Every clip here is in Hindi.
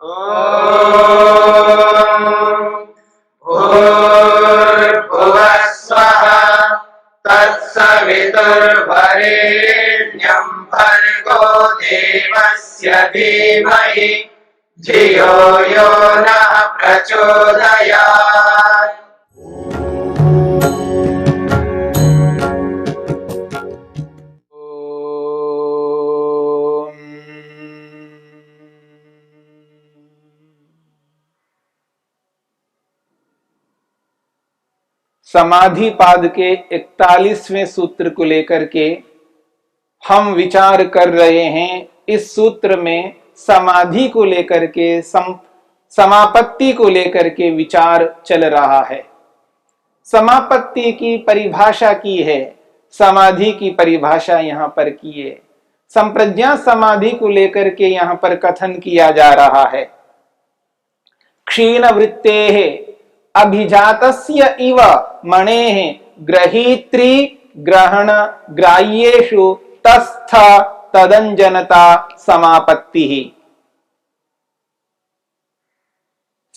भूर्भुवः स्वः तत्सवितुर्वरेण्यं भर्गो देवस्य धीमहि धियो यो नः प्रचोदयात्। समाधि पाद के 41वें सूत्र को लेकर के हम विचार कर रहे हैं। इस सूत्र में समाधि को लेकर के समापत्ति को लेकर के विचार चल रहा है। समापत्ति की परिभाषा की है, समाधि की परिभाषा यहां पर की है। संप्रज्ञा समाधि को लेकर के यहां पर कथन किया जा रहा है। क्षीण वृत्तेः अभिजातस्य इव मणेः ग्रहीत्री ग्रहण ग्राह्येषु तस्थ तदंजनता समापत्ति।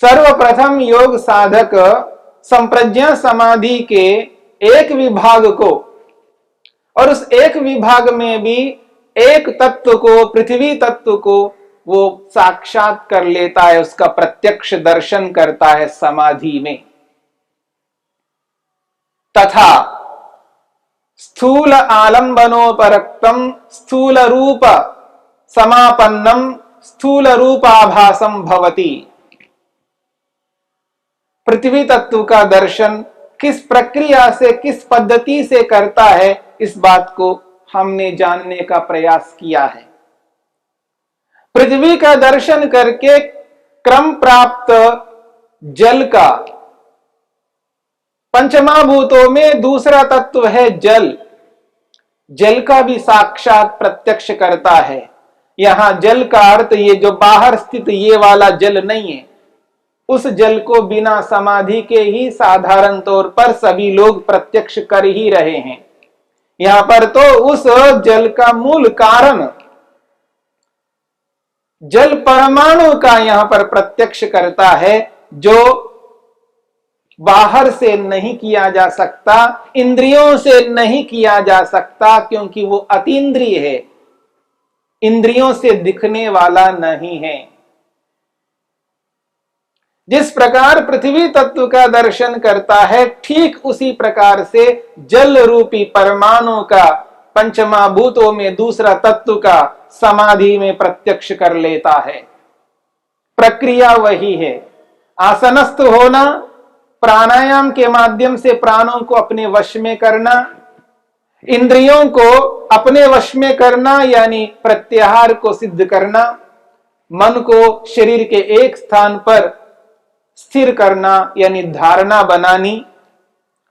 सर्वप्रथम योग साधक संप्रज्ञा समाधि के एक विभाग को, और उस एक विभाग में भी एक तत्व को, पृथ्वी तत्व को वो साक्षात कर लेता है, उसका प्रत्यक्ष दर्शन करता है समाधि में। तथा स्थूल आलंबनोपरक्तम स्थूल रूप समापन्नम स्थूल रूपाभासम भवति। पृथ्वी तत्व का दर्शन किस प्रक्रिया से, किस पद्धति से करता है, इस बात को हमने जानने का प्रयास किया है। पृथ्वी का दर्शन करके क्रम प्राप्त जल का, पंचमहाभूतों में दूसरा तत्व है जल, जल का भी साक्षात प्रत्यक्ष करता है। यहां जल का अर्थ ये जो बाहर स्थित ये वाला जल नहीं है, उस जल को बिना समाधि के ही साधारण तौर पर सभी लोग प्रत्यक्ष कर ही रहे हैं। यहां पर तो उस जल का मूल कारण जल परमाणु का यहां पर प्रत्यक्ष करता है, जो बाहर से नहीं किया जा सकता, इंद्रियों से नहीं किया जा सकता, क्योंकि वो अतीन्द्रिय है, इंद्रियों से दिखने वाला नहीं है। जिस प्रकार पृथ्वी तत्व का दर्शन करता है, ठीक उसी प्रकार से जल रूपी परमाणु का, पंचमहाभूतों में दूसरा तत्व का समाधि में प्रत्यक्ष कर लेता है। प्रक्रिया वही है। आसनस्थ होना, प्राणायाम के माध्यम से प्राणों को अपने वश में करना, इंद्रियों को अपने वश में करना यानी प्रत्याहार को सिद्ध करना, मन को शरीर के एक स्थान पर स्थिर करना यानी धारणा बनानी,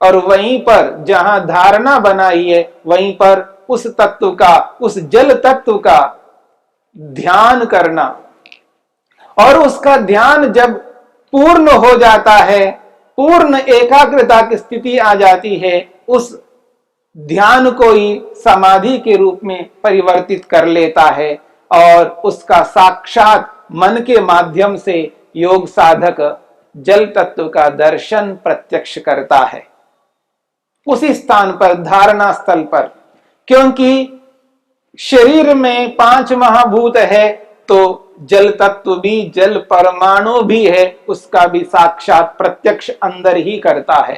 और वहीं पर जहां धारणा बनाई है वहीं पर उस तत्व का, उस जल तत्व का ध्यान करना। और उसका ध्यान जब पूर्ण हो जाता है, पूर्ण एकाग्रता की स्थिति आ जाती है, उस ध्यान को ही समाधि के रूप में परिवर्तित कर लेता है, और उसका साक्षात मन के माध्यम से योग साधक जल तत्व का दर्शन प्रत्यक्ष करता है उसी स्थान पर, धारणा स्थल पर। क्योंकि शरीर में 5 महाभूत है, तो जल तत्व भी, जल परमाणु भी है, उसका भी साक्षात प्रत्यक्ष अंदर ही करता है।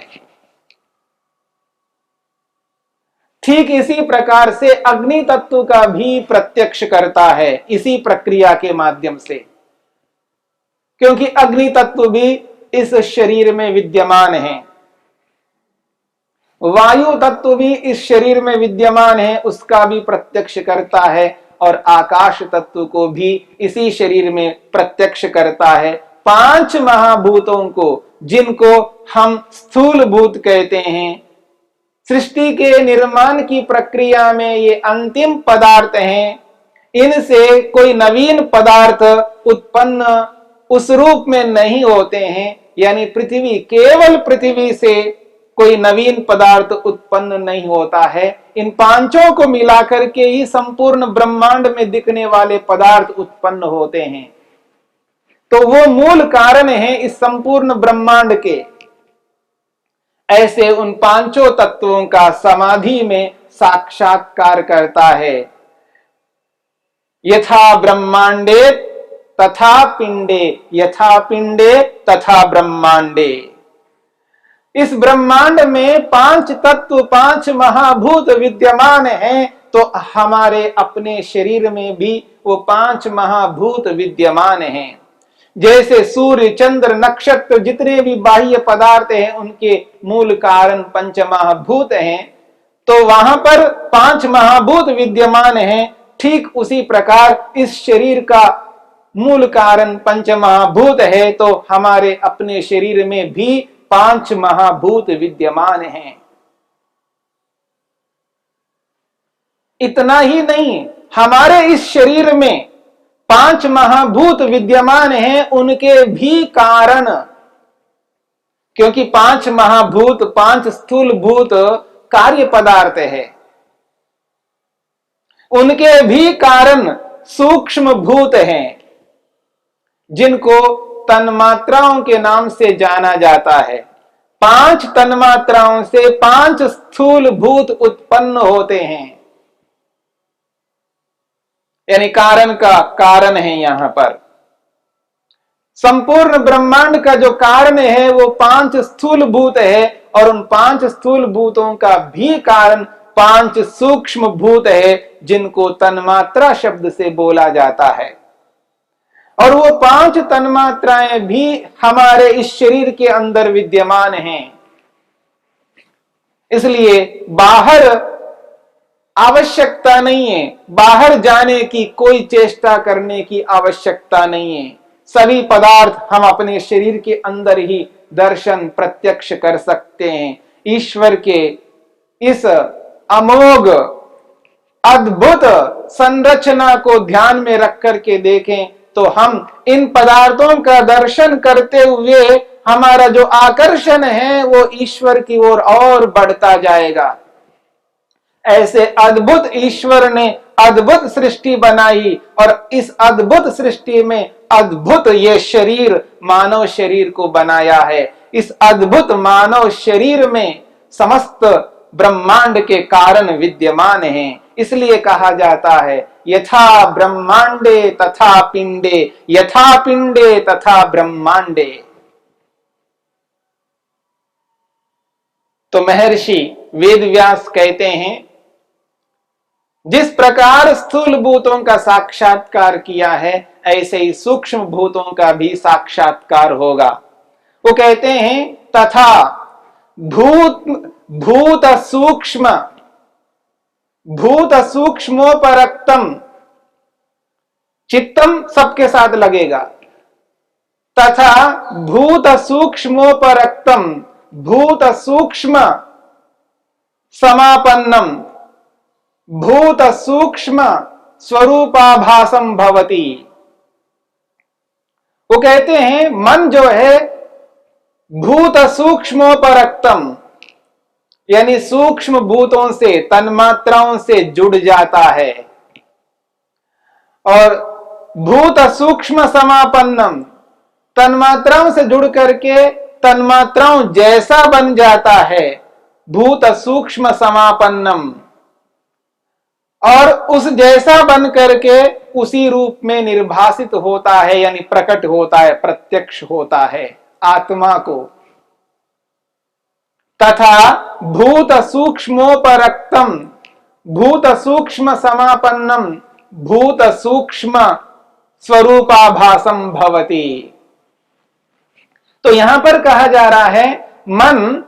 ठीक इसी प्रकार से अग्नि तत्व का भी प्रत्यक्ष करता है, इसी प्रक्रिया के माध्यम से। क्योंकि अग्नि तत्व भी इस शरीर में विद्यमान है, वायु तत्व भी इस शरीर में विद्यमान है, उसका भी प्रत्यक्ष करता है, और आकाश तत्व को भी इसी शरीर में प्रत्यक्ष करता है। 5 महाभूतों को, जिनको हम स्थूल भूत कहते हैं, सृष्टि के निर्माण की प्रक्रिया में ये अंतिम पदार्थ हैं। इनसे कोई नवीन पदार्थ उत्पन्न उस रूप में नहीं होते हैं, यानी पृथ्वी, केवल पृथ्वी से कोई नवीन पदार्थ उत्पन्न नहीं होता है। इन 5 को मिलाकर के ही संपूर्ण ब्रह्मांड में दिखने वाले पदार्थ उत्पन्न होते हैं। तो वो मूल कारण है इस संपूर्ण ब्रह्मांड के। ऐसे उन पांचों तत्वों का समाधि में साक्षात्कार करता है। यथा ब्रह्मांडे तथा पिंडे, यथा पिंडे तथा ब्रह्मांडे। इस ब्रह्मांड में पांच तत्व, पांच महाभूत विद्यमान हैं, तो हमारे अपने शरीर में भी वो पांच महाभूत विद्यमान हैं। जैसे सूर्य, चंद्र, नक्षत्र, जितने भी बाह्य पदार्थ हैं, उनके मूल कारण पंच महाभूत हैं, तो वहां पर पांच महाभूत विद्यमान हैं। ठीक उसी प्रकार इस शरीर का मूल कारण पंच महाभूत है, तो हमारे अपने शरीर में भी पांच महाभूत विद्यमान हैं। इतना ही नहीं, हमारे इस शरीर में पांच महाभूत विद्यमान हैं, उनके भी कारण, क्योंकि पांच महाभूत, पांच स्थूल भूत कार्य पदार्थ है, उनके भी कारण सूक्ष्म भूत हैं, जिनको तन्मात्राओं के नाम से जाना जाता है। पांच तन्मात्राओं से पांच स्थूल भूत उत्पन्न होते हैं, यानी कारण का कारण है। यहां पर संपूर्ण ब्रह्मांड का जो कारण है वो पांच स्थूल भूत है, और उन पांच स्थूल भूतों का भी कारण पांच सूक्ष्म भूत है, जिनको तन्मात्रा शब्द से बोला जाता है। और वो पांच तन्मात्राएं भी हमारे इस शरीर के अंदर विद्यमान हैं। इसलिए बाहर आवश्यकता नहीं है, बाहर जाने की कोई चेष्टा करने की आवश्यकता नहीं है। सभी पदार्थ हम अपने शरीर के अंदर ही दर्शन प्रत्यक्ष कर सकते हैं। ईश्वर के इस अमोघ अद्भुत संरचना को ध्यान में रख करके देखें, तो हम इन पदार्थों का दर्शन करते हुए हमारा जो आकर्षण है वो ईश्वर की ओर और बढ़ता जाएगा। ऐसे अद्भुत ईश्वर ने अद्भुत सृष्टि बनाई, और इस अद्भुत सृष्टि में अद्भुत ये शरीर, मानव शरीर को बनाया है। इस अद्भुत मानव शरीर में समस्त ब्रह्मांड के कारण विद्यमान हैं। इसलिए कहा जाता है यथा ब्रह्मांडे तथा पिंडे, यथा पिंडे तथा ब्रह्मांडे। तो महर्षि वेदव्यास कहते हैं, जिस प्रकार स्थूल भूतों का साक्षात्कार किया है, ऐसे ही सूक्ष्म भूतों का भी साक्षात्कार होगा। वो कहते हैं तथा भूत सूक्ष्म, भूत सूक्ष्मोपरक्तम, चित्तम सबके साथ लगेगा, तथा भूत सूक्ष्मोपरक्तम, भूत सूक्ष्म समापन्नम, भूत सूक्ष्म स्वरूपाभासम भवति। वो कहते हैं मन जो है भूत सूक्ष्मोपरक्तम, यानी सूक्ष्म भूतों से, तन्मात्राओं से जुड़ जाता है, और भूत सूक्ष्म समापन्नम, तन्मात्राओं से जुड़ करके तन्मात्राओं जैसा बन जाता है, भूत सूक्ष्म समापन्नम, और उस जैसा बन करके उसी रूप में निर्भासित होता है, यानी प्रकट होता है, प्रत्यक्ष होता है आत्मा को। तथा भूत सूक्ष्मोपरक्तम, भूत सूक्ष्म समापन्नम, भूत सूक्ष्म स्वरूपाभासम भवति। तो यहां पर कहा जा रहा है मन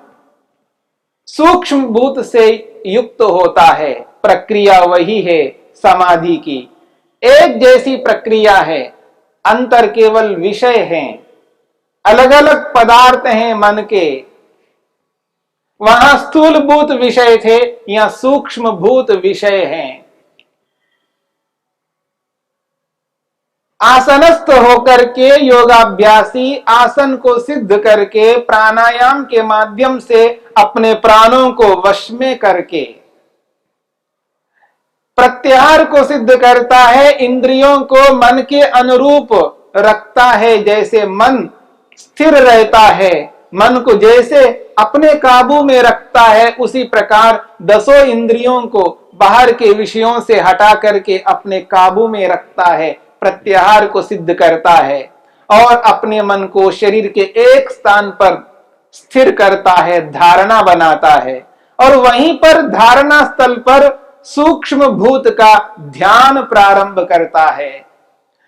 सूक्ष्म भूत से युक्त होता है। प्रक्रिया वही है समाधि की, एक जैसी प्रक्रिया है, अंतर केवल विषय हैं, अलग अलग पदार्थ हैं मन के। वहां स्थूल भूत विषय थे, यहां सूक्ष्म भूत विषय हैं। आसनस्थ होकर के योगाभ्यासी आसन को सिद्ध करके प्राणायाम के माध्यम से अपने प्राणों को वश में करके प्रत्याहार को सिद्ध करता है, इंद्रियों को मन के अनुरूप रखता है, जैसे मन स्थिर रहता है, मन को जैसे अपने काबू में रखता है, उसी प्रकार दसों इंद्रियों को बाहर के विषयों से हटा करके अपने काबू में रखता है, प्रत्याहार को सिद्ध करता है और अपने मन को शरीर के एक स्थान पर स्थिर करता है, धारणा बनाता है। और वहीं पर धारणा स्थल पर सूक्ष्म भूत का ध्यान प्रारंभ करता है।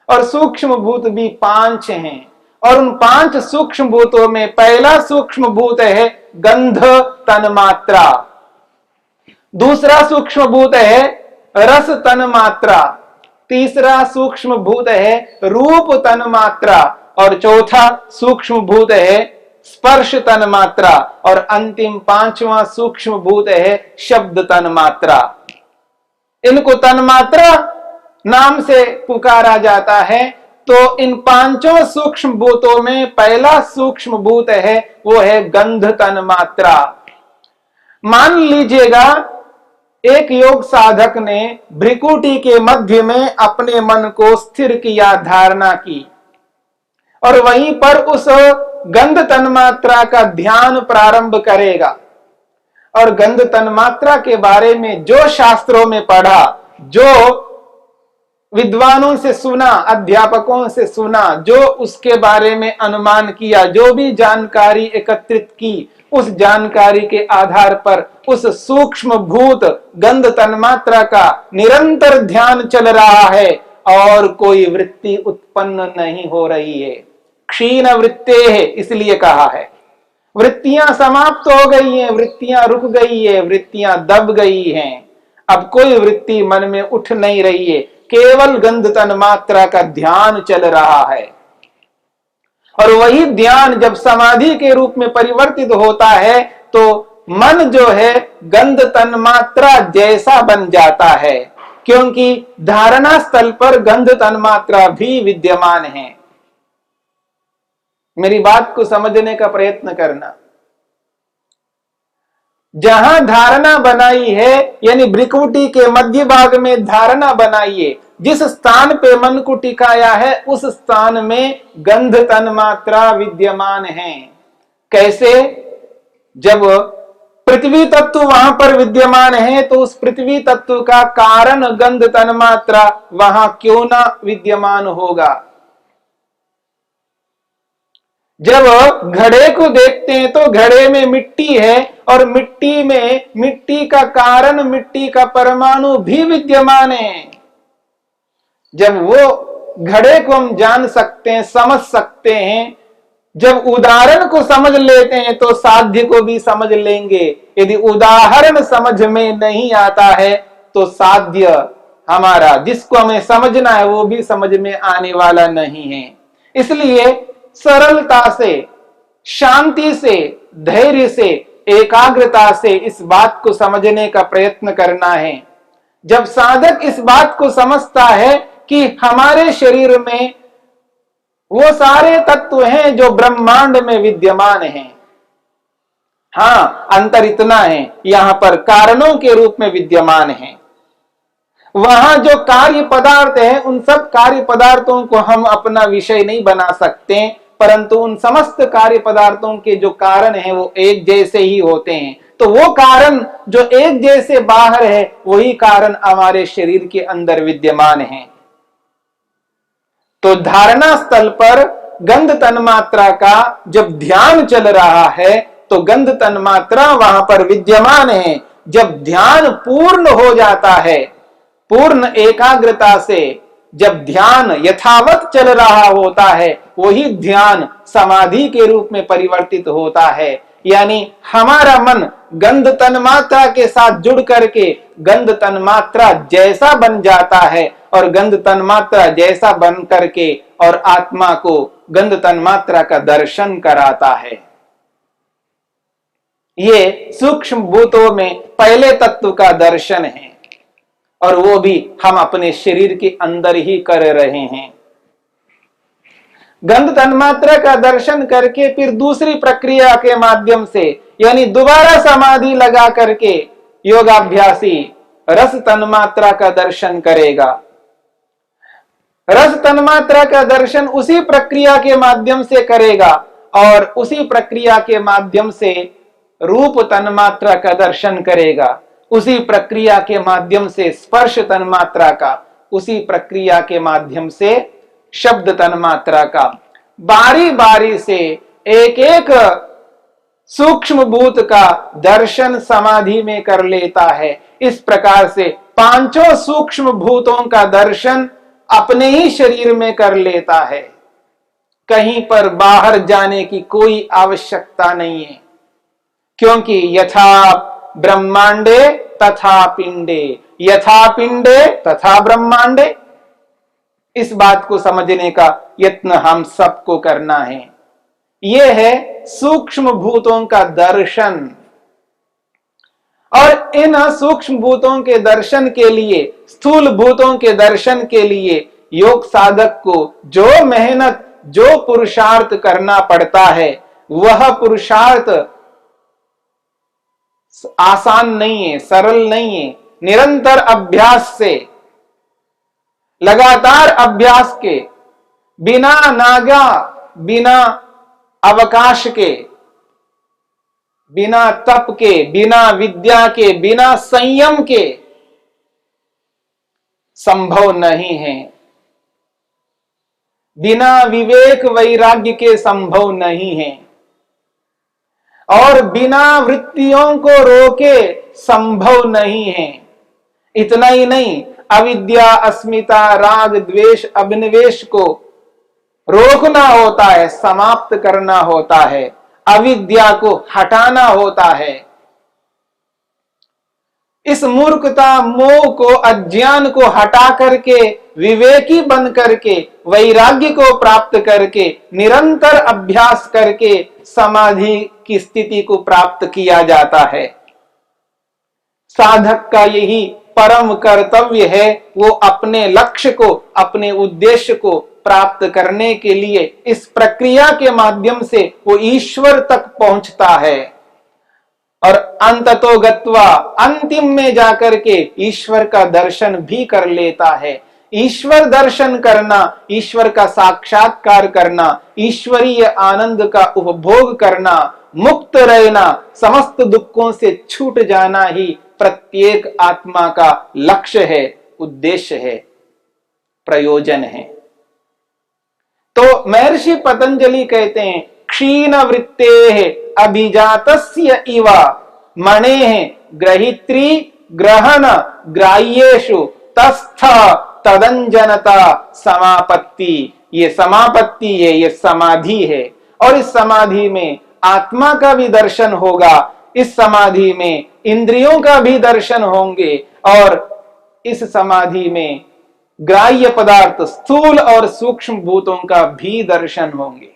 और सूक्ष्म भूत भी 5 हैं, और उन 5 सूक्ष्म भूतों में पहला सूक्ष्म भूत है गंध तन्मात्रा, दूसरा सूक्ष्म भूत है रस तन्मात्रा, तीसरा सूक्ष्म भूत है रूप तन्मात्रा, और चौथा सूक्ष्म भूत है स्पर्श तन्मात्रा, और अंतिम 5वां सूक्ष्म भूत है शब्द तन्मात्रा। इनको तन्मात्रा नाम से पुकारा जाता है। तो इन 5 सूक्ष्म भूतों में पहला सूक्ष्म भूत है वो है गंध तन्मात्रा। मान लीजिएगा एक योग साधक ने भ्रिकुटी के मध्य में अपने मन को स्थिर किया, धारणा की, और वहीं पर उस गंध तन्मात्रा का ध्यान प्रारंभ करेगा। और गंध तन्मात्रा के बारे में जो शास्त्रों में पढ़ा, जो विद्वानों से सुना, अध्यापकों से सुना, जो उसके बारे में अनुमान किया, जो भी जानकारी एकत्रित की, उस जानकारी के आधार पर उस सूक्ष्म भूत गंध तन्मात्रा का निरंतर ध्यान चल रहा है और कोई वृत्ति उत्पन्न नहीं हो रही है। क्षीण वृत्ते है इसलिए कहा है। वृत्तियां समाप्त हो गई हैं, वृत्तियां रुक गई है, वृत्तियां दब गई हैं। अब कोई वृत्ति मन में उठ नहीं रही है, केवल गंध तन्मात्रा का ध्यान चल रहा है। और वही ध्यान जब समाधि के रूप में परिवर्तित होता है तो मन जो है गंध तन्मात्रा जैसा बन जाता है, क्योंकि धारणा स्थल पर गंध तन्मात्रा भी विद्यमान है। मेरी बात को समझने का प्रयत्न करना। जहां धारणा बनाई है, यानी भ्रिकुटी के मध्य भाग में धारणा बनाइए, जिस स्थान पे मन को टिकाया है उस स्थान में गंध तन्मात्रा विद्यमान है। कैसे? जब पृथ्वी तत्व वहां पर विद्यमान है तो उस पृथ्वी तत्व का कारण गंध तन्मात्रा वहां क्यों ना विद्यमान होगा। जब घड़े को देखते हैं तो घड़े में मिट्टी है और मिट्टी में मिट्टी का कारण, मिट्टी का परमाणु भी विद्यमान है। जब वो घड़े को हम जान सकते हैं, समझ सकते हैं, जब उदाहरण को समझ लेते हैं तो साध्य को भी समझ लेंगे। यदि उदाहरण समझ में नहीं आता है तो साध्य हमारा जिसको हमें समझना है वो भी समझ में आने वाला नहीं है। इसलिए सरलता से, शांति से, धैर्य से, एकाग्रता से इस बात को समझने का प्रयत्न करना है। जब साधक इस बात को समझता है कि हमारे शरीर में वो सारे तत्व हैं जो ब्रह्मांड में विद्यमान हैं। हाँ, अंतर इतना है, यहां पर कारणों के रूप में विद्यमान है। वहां जो कार्य पदार्थ है उन सब कार्य पदार्थों को हम अपना विषय नहीं बना सकते, परंतु उन समस्त कार्य पदार्थों के जो कारण हैं वो एक जैसे ही होते हैं। तो वो कारण जो एक जैसे बाहर है वही कारण हमारे शरीर के अंदर विद्यमान है। तो धारणा स्थल पर गंध तन्मात्रा का जब ध्यान चल रहा है तो गंध तन्मात्रा वहां पर विद्यमान है। जब ध्यान पूर्ण हो जाता है, पूर्ण एकाग्रता से जब ध्यान यथावत चल रहा होता है, वही ध्यान समाधि के रूप में परिवर्तित होता है। यानी हमारा मन गंध तन्मात्रा के साथ जुड़ करके गंध तन्मात्रा जैसा बन जाता है और गंध तन्मात्रा जैसा बन करके और आत्मा को गंध तन्मात्रा का दर्शन कराता है। ये सूक्ष्म भूतों में पहले तत्व का दर्शन है और वो भी हम अपने शरीर के अंदर ही कर रहे हैं। गंध तन्मात्रा का दर्शन करके फिर दूसरी प्रक्रिया के माध्यम से, यानी दोबारा समाधि लगा करके योगाभ्यासी रस तन्मात्रा का दर्शन करेगा। रस तन्मात्रा का दर्शन उसी प्रक्रिया के माध्यम से करेगा और उसी प्रक्रिया के माध्यम से रूप तन्मात्रा का दर्शन करेगा, उसी प्रक्रिया के माध्यम से स्पर्श तन्मात्रा का, उसी प्रक्रिया के माध्यम से शब्द तन्मात्रा का। बारी बारी से एक एक सूक्ष्म भूत का दर्शन समाधि में कर लेता है। इस प्रकार से पांचों सूक्ष्म भूतों का दर्शन अपने ही शरीर में कर लेता है। कहीं पर बाहर जाने की कोई आवश्यकता नहीं है, क्योंकि यथा ब्रह्मांडे तथा पिंडे, यथा पिंडे तथा ब्रह्मांडे। इस बात को समझने का यत्न हम सबको करना है। यह है सूक्ष्म भूतों का दर्शन। और इन सूक्ष्म भूतों के दर्शन के लिए, स्थूल भूतों के दर्शन के लिए योग साधक को जो मेहनत, जो पुरुषार्थ करना पड़ता है, वह पुरुषार्थ आसान नहीं है, सरल नहीं है। निरंतर अभ्यास से, लगातार अभ्यास के, बिना नागा, बिना अवकाश के, बिना तप के, बिना विद्या के, बिना संयम के संभव नहीं है। बिना विवेक वैराग्य के संभव नहीं है। और बिना वृत्तियों को रोके संभव नहीं है। इतना ही नहीं, अविद्या, अस्मिता, राग, द्वेष, अभिनिवेश को रोकना होता है, समाप्त करना होता है, अविद्या को हटाना होता है। इस मूर्खता, मोह को, अज्ञान को हटा करके, विवेकी बन करके, वैराग्य को प्राप्त करके, निरंतर अभ्यास करके समाधि की स्थिति को प्राप्त किया जाता है। साधक का यही परम कर्तव्य है, वो अपने लक्ष्य को, अपने उद्देश्य को प्राप्त करने के लिए इस प्रक्रिया के माध्यम से वो ईश्वर तक पहुंचता है और अंततो गत्वा, अंतिम में जाकर के ईश्वर का दर्शन भी कर लेता है। ईश्वर दर्शन करना, ईश्वर का साक्षात्कार करना, ईश्वरीय आनंद का उपभोग करना, मुक्त रहना, समस्त दुखों से छूट जाना ही प्रत्येक आत्मा का लक्ष्य है, उद्देश्य है, प्रयोजन है। तो महर्षि पतंजलि कहते हैं, क्षीण वृत्तेः अभिजातस्य इव मणेः ग्रहित्री ग्रहण ग्राह्येषु तस्थ तदंजनता समापत्ति। ये समापत्ति है, ये समाधि है। और इस समाधि में आत्मा का भी दर्शन होगा, इस समाधि में इंद्रियों का भी दर्शन होंगे और इस समाधि में ग्राह्य पदार्थ, स्थूल और सूक्ष्म भूतों का भी दर्शन होंगे।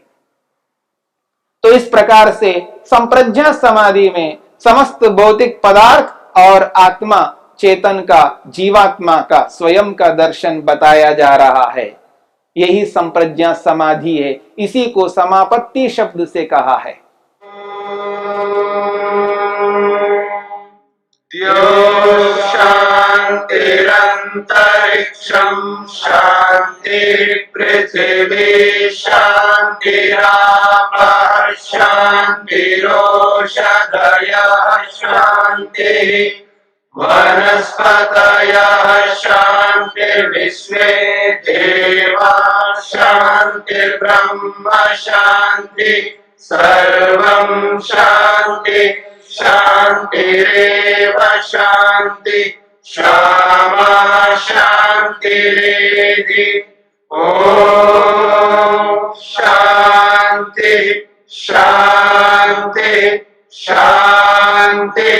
तो इस प्रकार से संप्रज्ञा समाधि में समस्त भौतिक पदार्थ और आत्मा, चेतन का, जीवात्मा का, स्वयं का दर्शन बताया जा रहा है। यही संप्रज्ञा समाधि है। इसी को समापत्ति शब्द से कहा है। शांतिरंतरिक्षं शांति पृथिवी शांतिरापः शांतिरोषधयः शांति वनस्पतयः शांतिर्विश्वे देवाः शांतिर्ब्रह्म शांति सर्वं शांति शांतिरेव शांति क्षमा शांतिरेधि। ओम शांति शांति शांति।